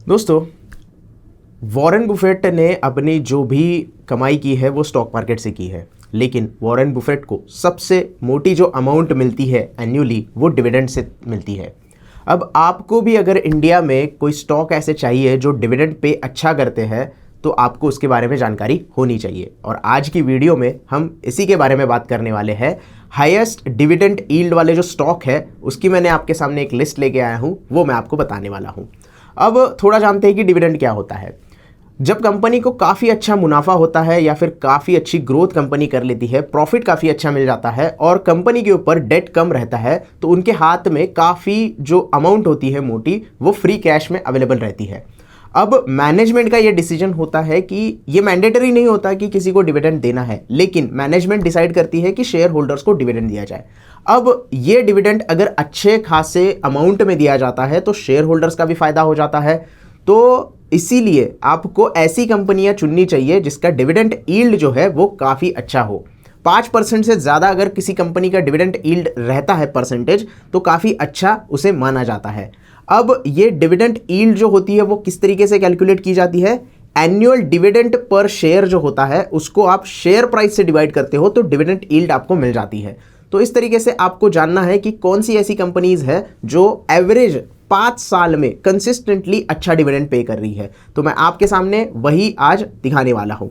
दोस्तों, Warren Buffett ने अपनी जो भी कमाई की है वो स्टॉक मार्केट से की है, लेकिन वॉरेन बुफेट को सबसे मोटी जो अमाउंट मिलती है एन्युअली वो डिविडेंड से मिलती है। अब आपको भी अगर इंडिया में कोई स्टॉक ऐसे चाहिए जो डिविडेंड पे अच्छा करते हैं तो आपको उसके बारे में जानकारी होनी चाहिए। और आज की वीडियो में हम इसी के बारे में बात करने वाले हैं। हाईएस्ट डिविडेंड यील्ड वाले जो स्टॉक है उसकी मैंने आपके सामने एक लिस्ट लेके आया हूँ, वो मैं आपको बताने वाला हूँ। अब थोड़ा जानते हैं कि डिविडेंड क्या होता है। जब कंपनी को काफ़ी अच्छा मुनाफा होता है या फिर काफ़ी अच्छी ग्रोथ कंपनी कर लेती है, प्रॉफिट काफ़ी अच्छा मिल जाता है और कंपनी के ऊपर डेट कम रहता है, तो उनके हाथ में काफ़ी जो अमाउंट होती है मोटी, वो फ्री कैश में अवेलेबल रहती है। अब मैनेजमेंट का ये डिसीजन होता है कि ये मैंडेटरी नहीं होता कि किसी को डिविडेंड देना है, लेकिन मैनेजमेंट डिसाइड करती है कि शेयर होल्डर्स को डिविडेंड दिया जाए। अब ये डिविडेंड अगर अच्छे खासे अमाउंट में दिया जाता है तो शेयर होल्डर्स का भी फायदा हो जाता है। तो इसीलिए आपको ऐसी कंपनियां चुननी चाहिए जिसका डिविडेंड यील्ड जो है वो काफ़ी अच्छा हो। 5% से ज़्यादा अगर किसी कंपनी का डिविडेंड यील्ड रहता है परसेंटेज, तो काफ़ी अच्छा उसे माना जाता है। अब ये डिविडेंड यील्ड जो होती है वो किस तरीके से कैलकुलेट की जाती है? एनुअल डिविडेंड पर शेयर जो होता है उसको आप शेयर प्राइस से डिवाइड करते हो तो डिविडेंड यील्ड आपको मिल जाती है। तो इस तरीके से आपको जानना है कि कौन सी ऐसी कंपनीज है जो एवरेज 5 साल में कंसिस्टेंटली अच्छा डिविडेंड पे कर रही है। तो मैं आपके सामने वही आज दिखाने वाला हूं।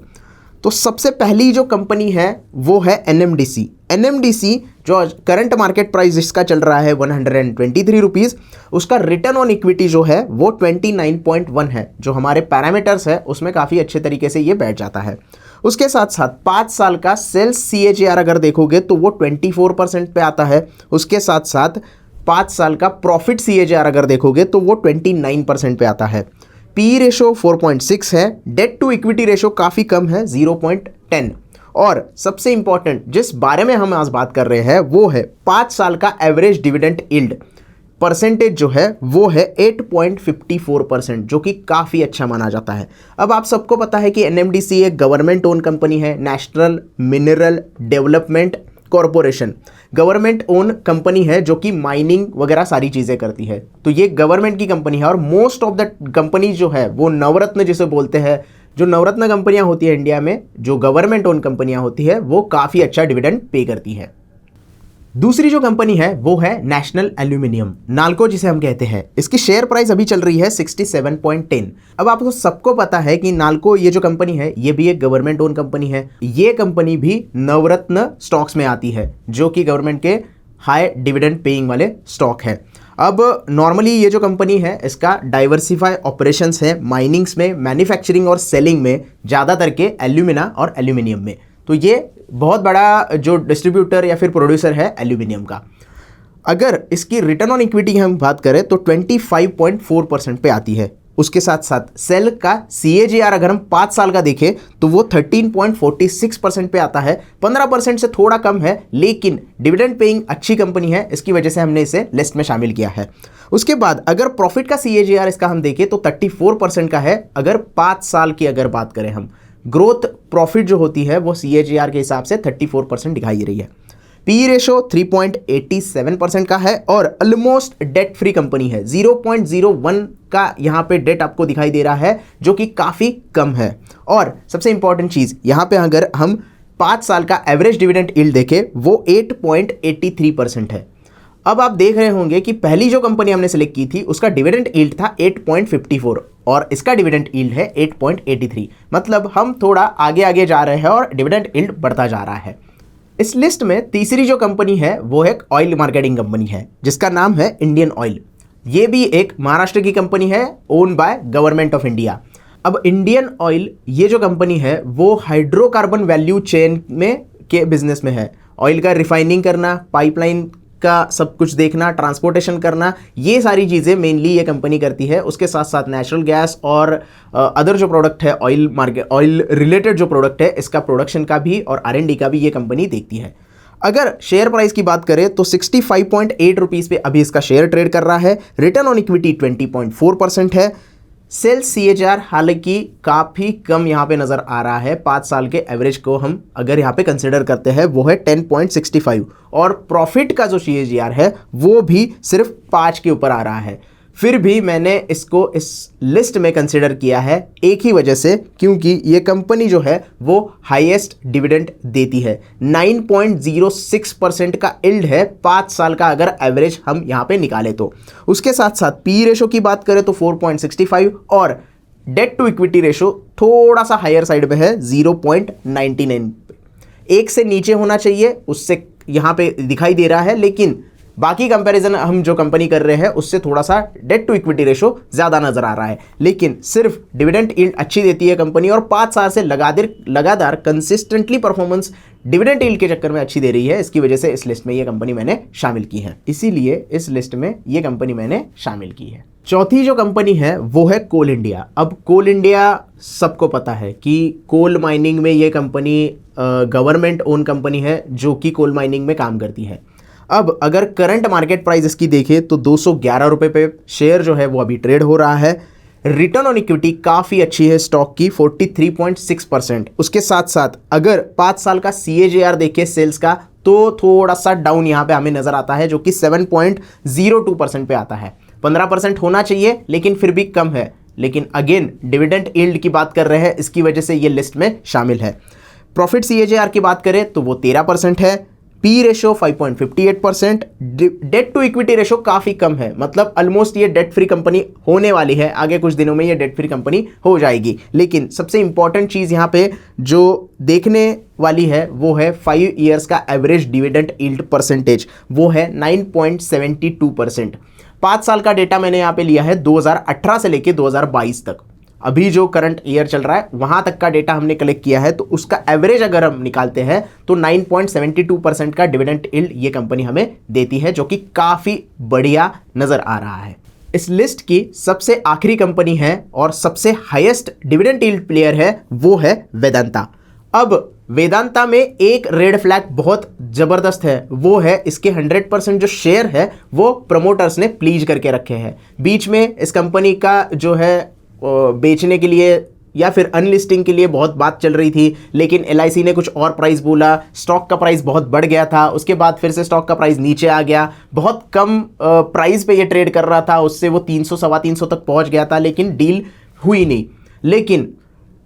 तो सबसे पहली जो कंपनी है वो है एनएमडीसी। एनएमडीसी जो करंट मार्केट प्राइस जिसका चल रहा है 123 रुपीज़, उसका रिटर्न ऑन इक्विटी जो है वो 29.1 है। जो हमारे पैरामीटर्स है उसमें काफ़ी अच्छे तरीके से ये बैठ जाता है। उसके साथ साथ 5 साल का सेल्स CAGR अगर देखोगे तो वो 24% पे आता है। उसके साथ साथ 5 साल का प्रॉफिट CAGR अगर देखोगे तो वो 29% पे आता है। पी रेशो 4.6 है। डेट टू इक्विटी रेशो काफ़ी कम है, 0.10। और सबसे इंपॉर्टेंट जिस बारे में हम आज बात कर रहे हैं वो है 5 साल का एवरेज डिविडेंड यील्ड परसेंटेज जो है वो है 8.54%, जो कि काफ़ी अच्छा माना जाता है। अब आप सबको पता है कि एनएमडीसी एक गवर्नमेंट ओन कंपनी है, national mineral development corporation government own company है जो कि माइनिंग वगैरह सारी चीज़ें करती है। तो ये गवर्नमेंट की कंपनी है और मोस्ट ऑफ द कंपनी जो है वो नवरत्न जिसे बोलते हैं, जो नवरत्न कंपनियां होती है इंडिया में, जो गवर्नमेंट ओन कंपनियां होती है वो काफ़ी अच्छा डिविडेंड पे करती है। दूसरी जो कंपनी है वो है नेशनल एल्यूमिनियम, नाल्को जिसे हम कहते हैं। इसकी शेयर प्राइस अभी चल रही है 67.10। अब आपको सबको पता है कि नाल्को ये जो कंपनी है ये भी एक गवर्नमेंट ओन कंपनी है। ये कंपनी भी नवरत्न स्टॉक्स में आती है जो कि गवर्नमेंट के हाई डिविडेंड पेइंग वाले स्टॉक है। अब नॉर्मली ये जो कंपनी है इसका डाइवर्सिफाई ऑपरेशंस है माइनिंग्स में, मैन्युफैक्चरिंग और सेलिंग में, ज़्यादातर के एल्यूमिना और एल्यूमिनियम में। तो ये बहुत बड़ा जो डिस्ट्रीब्यूटर या फिर प्रोड्यूसर है एल्यूमिनियम का। अगर इसकी रिटर्न ऑन इक्विटी हम बात करें तो 25.4% पे आती है। उसके साथ साथ सेल का CAGR अगर हम 5 साल का देखें तो वो 13.46% पे आता है। 15% से थोड़ा कम है, लेकिन डिविडेंड पेइंग अच्छी कंपनी है, इसकी वजह से हमने इसे लिस्ट में शामिल किया है। उसके बाद अगर प्रॉफिट का CAGR इसका हम देखें तो 34% का है। अगर 5 साल की अगर बात करें हम, ग्रोथ प्रॉफिट जो होती है वो CAGR के हिसाब से 34% दिखाई दे रही है। पी रेशो 3.87% का है और ऑलमोस्ट डेट फ्री कंपनी है। 0.01 का यहाँ पे डेट आपको दिखाई दे रहा है जो कि काफ़ी कम है। और सबसे इंपॉर्टेंट चीज़ यहाँ पे अगर हम 5 साल का एवरेज डिविडेंड यील्ड देखें वो 8.83% है। अब आप देख रहे होंगे कि पहली जो कंपनी हमने सेलेक्ट की थी उसका डिविडेंड यील्ड था 8.54 और इसका डिविडेंड यील्ड है 8.83। मतलब हम थोड़ा आगे आगे जा रहे हैं और डिविडेंड यील्ड बढ़ता जा रहा है। इस लिस्ट में तीसरी जो कंपनी है वो एक ऑयल मार्केटिंग कंपनी है जिसका नाम है इंडियन ऑयल। ये भी एक महाराष्ट्र की कंपनी है, own by government of India. अब इंडियन ऑयल ये जो कंपनी है वो हाइड्रोकार्बन वैल्यू चेन में के बिजनेस में है। ऑयल का रिफाइनिंग करना, पाइपलाइन का सब कुछ देखना, ट्रांसपोर्टेशन करना, ये सारी चीज़ें मेनली ये कंपनी करती है। उसके साथ साथ नेचुरल गैस और अदर जो प्रोडक्ट है, ऑयल रिलेटेड जो प्रोडक्ट है, इसका प्रोडक्शन का भी और R&D का भी ये कंपनी देखती है। अगर शेयर प्राइस की बात करें तो 65.8 रुपीज़ पे अभी इसका शेयर ट्रेड कर रहा है। रिटर्न ऑन इक्विटी 20.4% है। सेल्स CAGR हालांकि काफ़ी कम यहाँ पे नज़र आ रहा है। 5 साल के एवरेज को हम अगर यहाँ पे कंसिडर करते हैं वो है 10.65 और प्रॉफिट का जो CAGR है वो भी सिर्फ 5 के ऊपर आ रहा है। फिर भी मैंने इसको इस लिस्ट में कंसिडर किया है एक ही वजह से, क्योंकि ये कंपनी जो है वो हाईएस्ट डिविडेंड देती है। 9.06% का यील्ड है 5 साल का, अगर एवरेज हम यहाँ पे निकाले तो। उसके साथ साथ पी रेशो की बात करें तो 4.65 और डेट टू इक्विटी रेशो थोड़ा सा हायर साइड पे है 0.99। एक से नीचे होना चाहिए, उससे यहाँ पे दिखाई दे रहा है, लेकिन बाकी कंपैरिजन हम जो कंपनी कर रहे हैं उससे थोड़ा सा डेट टू इक्विटी रेशो ज़्यादा नजर आ रहा है। लेकिन सिर्फ डिविडेंड यील्ड अच्छी देती है कंपनी और 5 साल से लगातार कंसिस्टेंटली परफॉर्मेंस डिविडेंड यील्ड के चक्कर में अच्छी दे रही है। इसकी वजह से इस लिस्ट में ये कंपनी मैंने शामिल की है, इसीलिए इस लिस्ट में ये कंपनी मैंने शामिल की है। चौथी जो कंपनी है वो है कोल इंडिया। अब कोल इंडिया सबको पता है कि कोल माइनिंग में ये कंपनी गवर्नमेंट ओन कंपनी है जो कि कोल माइनिंग में काम करती है। अब अगर करंट मार्केट प्राइस इसकी देखें तो 211 रुपये पे शेयर जो है वो अभी ट्रेड हो रहा है। रिटर्न ऑन इक्विटी काफ़ी अच्छी है स्टॉक की 43.6%। उसके साथ साथ अगर 5 साल का CAGR देखें सेल्स का तो थोड़ा सा डाउन यहाँ पे हमें नज़र आता है, जो कि 7.02% पे आता है। 15% होना चाहिए लेकिन फिर भी कम है। लेकिन अगेन डिविडेंड यील्ड की बात कर रहे हैं, इसकी वजह से ये लिस्ट में शामिल है। प्रॉफिट CAGR की बात करें तो वो 13% है। P ratio 5.58%। Debt to equity ratio काफ़ी कम है, मतलब ऑलमोस्ट ये डेट फ्री कंपनी होने वाली है। आगे कुछ दिनों में ये डेट फ्री कंपनी हो जाएगी। लेकिन सबसे इंपॉर्टेंट चीज़ यहाँ पे जो देखने वाली है वो है 5 ईयर्स का एवरेज डिविडेंड यील्ड परसेंटेज, वो है 9.72%। 5 साल का डेटा मैंने यहाँ पे लिया है 2018 से लेके 2022 तक। अभी जो करंट ईयर चल रहा है वहां तक का डेटा हमने कलेक्ट किया है, तो उसका एवरेज अगर हम निकालते हैं तो 9.72% का डिविडेंड यील्ड ये कंपनी हमें देती है, जो कि काफ़ी बढ़िया नज़र आ रहा है। इस लिस्ट की सबसे आखिरी कंपनी है और सबसे हाईएस्ट डिविडेंड यील्ड प्लेयर है, वो है वेदांता। अब वेदांता में एक रेड फ्लैग बहुत ज़बरदस्त है, वो है इसके 100% जो शेयर है वो प्रमोटर्स ने प्लीज करके रखे हैं। बीच में इस कंपनी का जो है बेचने के लिए या फिर अनलिस्टिंग के लिए बहुत बात चल रही थी, लेकिन LIC ने कुछ और प्राइस बोला, स्टॉक का प्राइस बहुत बढ़ गया था। उसके बाद फिर से स्टॉक का प्राइस नीचे आ गया, बहुत कम प्राइस पे ये ट्रेड कर रहा था, उससे वो 300 सवा 300 तक पहुंच गया था, लेकिन डील हुई नहीं। लेकिन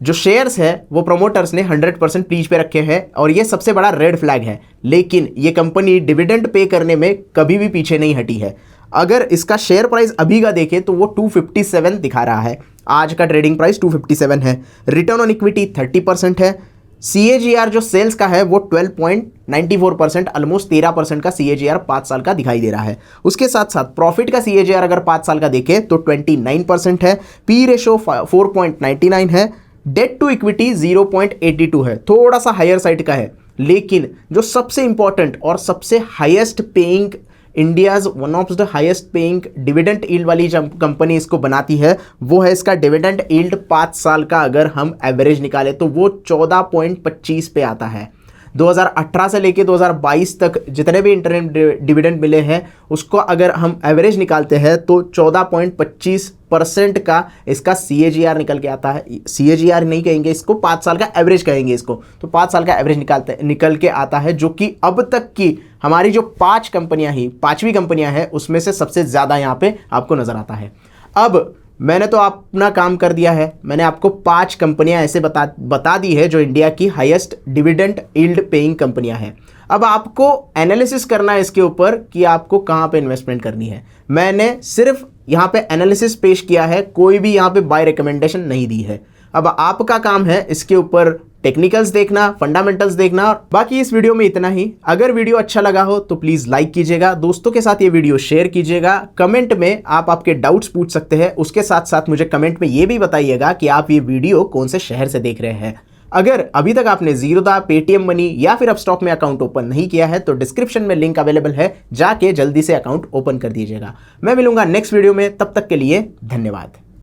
जो शेयर्स है वो प्रमोटर्स ने 100% प्लीज पे रखे हैं और ये सबसे बड़ा रेड फ्लैग है। लेकिन ये कंपनी डिविडेंड पे करने में कभी भी पीछे नहीं हटी है। अगर इसका शेयर प्राइस अभी का देखें तो वो 257 दिखा रहा है, आज का ट्रेडिंग प्राइस 257 है। रिटर्न ऑन इक्विटी 30% है। CAGR जो सेल्स का है वो 12.94%, ऑलमोस्ट 13% का CAGR 5 साल का दिखाई दे रहा है। उसके साथ साथ प्रॉफिट का CAGR अगर 5 साल का देखें तो 29% है। पी रेशो 4.99 है। डेट टू इक्विटी 0.82 है, थोड़ा सा हायर साइड का है। लेकिन जो सबसे इंपॉर्टेंट और सबसे highest paying, India's one of the highest paying dividend yield वाली कंपनी इसको बनाती है, वो है इसका डिविडेंड यील्ड 5 साल का अगर हम एवरेज निकाले तो वो 14.25 पे आता है। 2018 से लेके 2022 तक जितने भी इंटरम डिविडेंड मिले हैं उसको अगर हम एवरेज निकालते हैं तो 14.25% का इसका CAGR निकल के आता है। CAGR नहीं कहेंगे इसको, 5 साल का एवरेज कहेंगे इसको। तो 5 साल का एवरेज निकल के आता है, जो कि अब तक की हमारी जो 5वीं कंपनियां हैं उसमें से सबसे ज़्यादा यहाँ पे आपको नज़र आता है। अब मैंने तो अपना काम कर दिया है, मैंने आपको 5 कंपनियां ऐसे बता दी है जो इंडिया की हाईएस्ट डिविडेंड यील्ड पेइंग कंपनियां हैं। अब आपको एनालिसिस करना है इसके ऊपर कि आपको कहां पे इन्वेस्टमेंट करनी है। मैंने सिर्फ यहां पे एनालिसिस पेश किया है, कोई भी यहां पे बाय रिकमेंडेशन नहीं दी है। अब आपका काम है इसके ऊपर टेक्निकल्स देखना, फंडामेंटल्स देखना। बाकी इस वीडियो में इतना ही। अगर वीडियो अच्छा लगा हो तो प्लीज़ लाइक कीजिएगा, दोस्तों के साथ ये वीडियो शेयर कीजिएगा। कमेंट में आप आपके डाउट्स पूछ सकते हैं। उसके साथ साथ मुझे कमेंट में ये भी बताइएगा कि आप ये वीडियो कौन से शहर से देख रहे हैं। अगर अभी तक आपने ज़ीरोधा, पेटीएम मनी या फिर अपस्टॉक में अकाउंट ओपन नहीं किया है तो डिस्क्रिप्शन में लिंक अवेलेबल है, जाके जल्दी से अकाउंट ओपन कर दीजिएगा। मैं मिलूंगा नेक्स्ट वीडियो में, तब तक के लिए धन्यवाद।